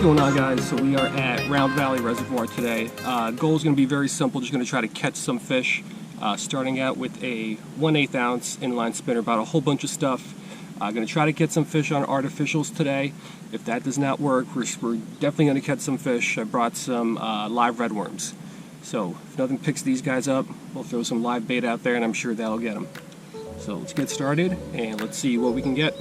going on, guys? So we are at Round Valley Reservoir today. Goal is going to be very simple, just going to try to catch some fish, starting out with a 1/8 ounce inline spinner, about a whole bunch of stuff. Going to try to get some fish on artificials today. If that does not work, we're definitely going to catch some fish. I brought some live redworms. So if nothing picks these guys up, we'll throw some live bait out there and I'm sure that'll get them. So let's get started and let's see what we can get.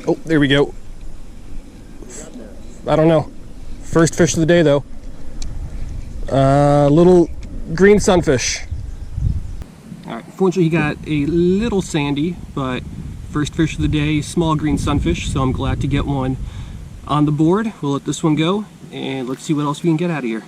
Oh, there we go. I don't know. First fish of the day, though. Little green sunfish. Alright, fortunately he got a little sandy, but first fish of the day, small green sunfish, so I'm glad to get one on the board. We'll let this one go, and let's see what else we can get out of here.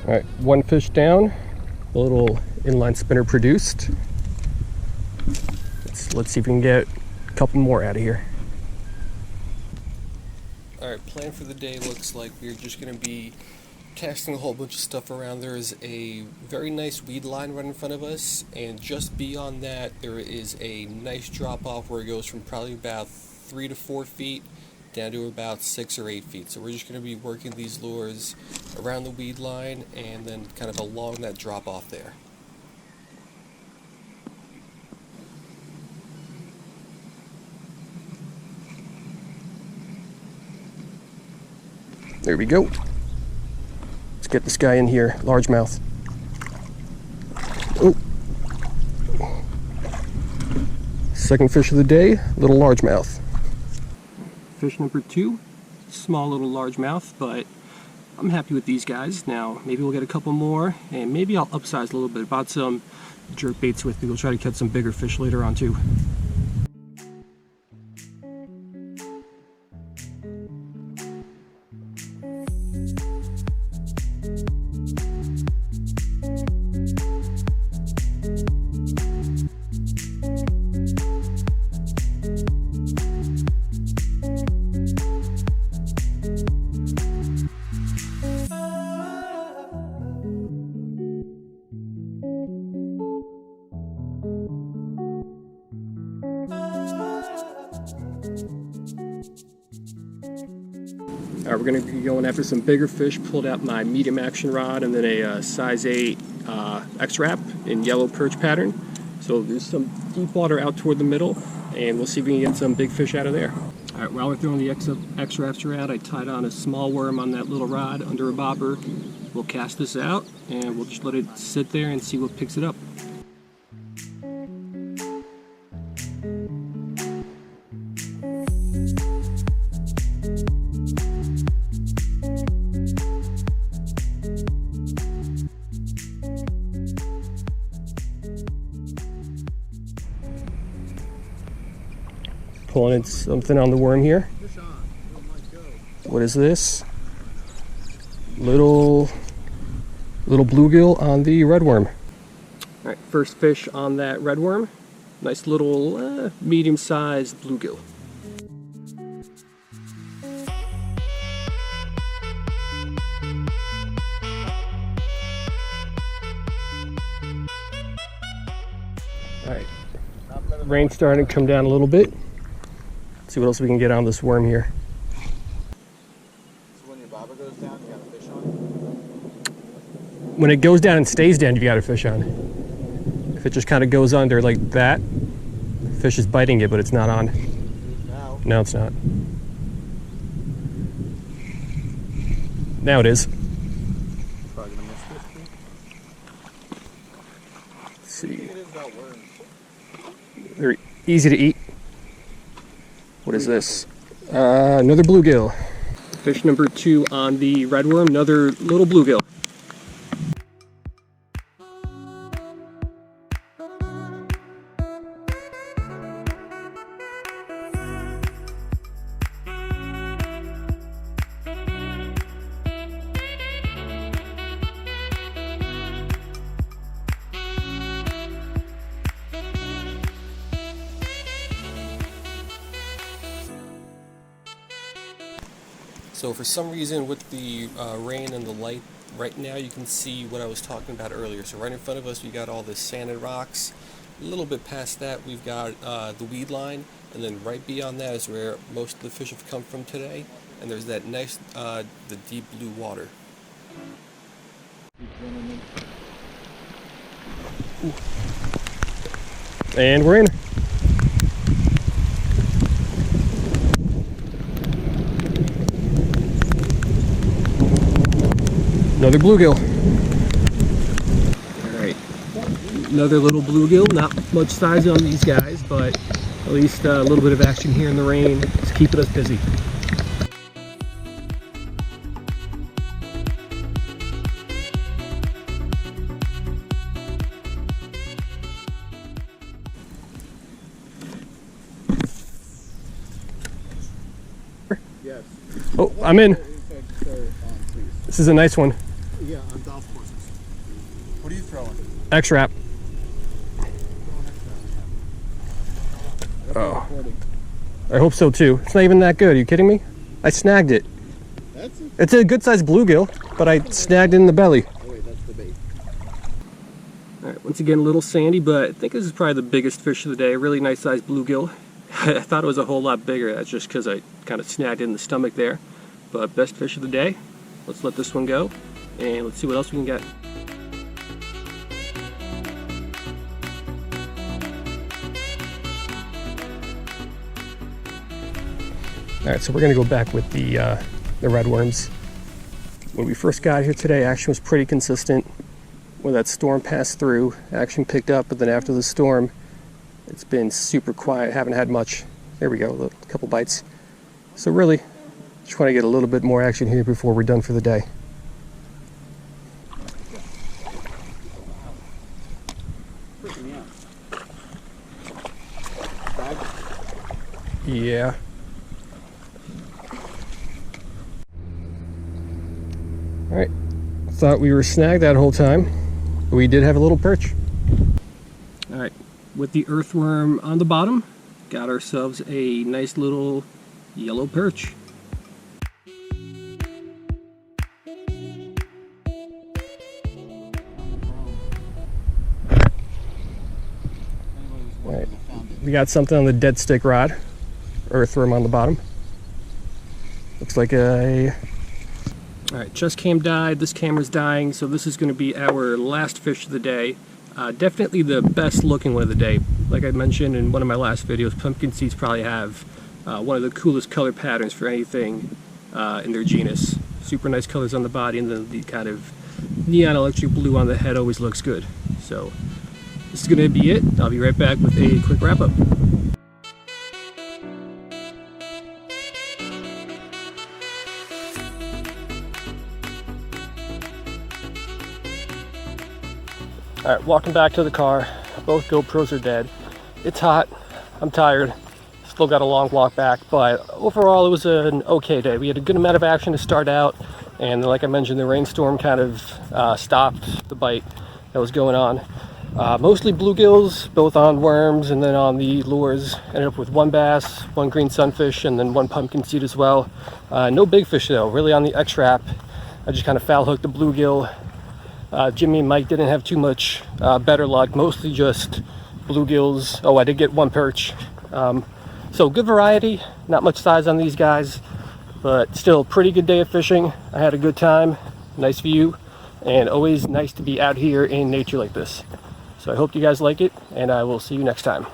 All right, one fish down, a little inline spinner produced. Let's see if we can get a couple more out of here. All right, plan for the day looks like we're just gonna be casting a whole bunch of stuff around. There is a very nice weed line right in front of us, and just beyond that, there is a nice drop off where it goes from probably about 3 to 4 feet down to about 6 or 8 feet. So we're just going to be working these lures around the weed line and then kind of along that drop off there. There we go. Let's get this guy in here, largemouth. Oh. Second fish of the day, little largemouth. Fish number 2, small little largemouth, but I'm happy with these guys. Now maybe we'll get a couple more, and maybe I'll upsize a little bit. Bought some jerk baits with me. We'll try to catch some bigger fish later on too. All right, we're going to be going after some bigger fish. Pulled out my medium action rod and then a size 8 X-Wrap in yellow perch pattern. So there's some deep water out toward the middle, and we'll see if we can get some big fish out of there. All right, while we're throwing the X-Wraps around, I tied on a small worm on that little rod under a bobber. We'll cast this out, and we'll just let it sit there and see what picks it up. Pulling in something on the worm here. What is this? Little bluegill on the redworm. All right, first fish on that redworm. Nice little medium-sized bluegill. All right, rain's starting to come down a little bit. See what else we can get on this worm here. So when your bobber goes down, you got a fish on? When it goes down and stays down, you got a fish on. If it just kind of goes under like that, the fish is biting it, but it's not on. Now. No, it's not. Now it is. Probably gonna miss this too. Let's see. It is about worms. They're easy to eat. What is this? Another bluegill. Fish number 2 on the red worm, another little bluegill. So for some reason with the rain and the light, right now you can see what I was talking about earlier. So right in front of us we got all the sand and rocks. A little bit past that we've got the weed line, and then right beyond that is where most of the fish have come from today. And there's that nice, the deep blue water. Ooh. And we're in. Another bluegill. Alright, another little bluegill. Not much size on these guys, but at least a little bit of action here in the rain. It's keeping us busy. Yes. Oh, I'm in. This is a nice one. Yeah, on golf courses. What are you throwing? X-Wrap. Oh. I hope so too. It's not even that good. Are you kidding me? I snagged it. It's a good sized bluegill, but I snagged it in the belly. Oh wait, that's the bait. Alright, once again a little sandy, but I think this is probably the biggest fish of the day. A really nice sized bluegill. I thought it was a whole lot bigger. That's just because I kind of snagged it in the stomach there. But best fish of the day. Let's let this one go, and let's see what else we can get. Alright, so we're going to go back with the red worms. When we first got here today, action was pretty consistent. When that storm passed through, action picked up, but then after the storm, it's been super quiet. Haven't had much. There we go, a couple bites. So really, just want to get a little bit more action here before we're done for the day. Yeah. Alright. Thought we were snagged that whole time. But we did have a little perch. Alright. With the earthworm on the bottom, got ourselves a nice little yellow perch. Alright. We got something on the dead stick rod. Earthworm on the bottom. Looks like a... Alright, chest cam died, this camera's dying, so this is going to be our last fish of the day. Definitely the best looking one of the day. Like I mentioned in one of my last videos, pumpkin seeds probably have one of the coolest color patterns for anything in their genus. Super nice colors on the body, and then the kind of neon electric blue on the head always looks good. So this is going to be it. I'll be right back with a quick wrap up. Alright, walking back to the car. Both GoPros are dead. It's hot. I'm tired. Still got a long walk back, but overall it was an okay day. We had a good amount of action to start out, and like I mentioned, the rainstorm kind of stopped the bite that was going on. Mostly bluegills, both on worms and then on the lures. Ended up with one bass, one green sunfish, and then one pumpkin seed as well. No big fish though, really on the X-Wrap. I just kind of foul hooked the bluegill. Jimmy and Mike didn't have too much better luck, mostly just bluegills. Oh, I did get one perch. So good variety, not much size on these guys, but still pretty good day of fishing. I had a good time, nice view, and always nice to be out here in nature like this. So I hope you guys like it, and I will see you next time.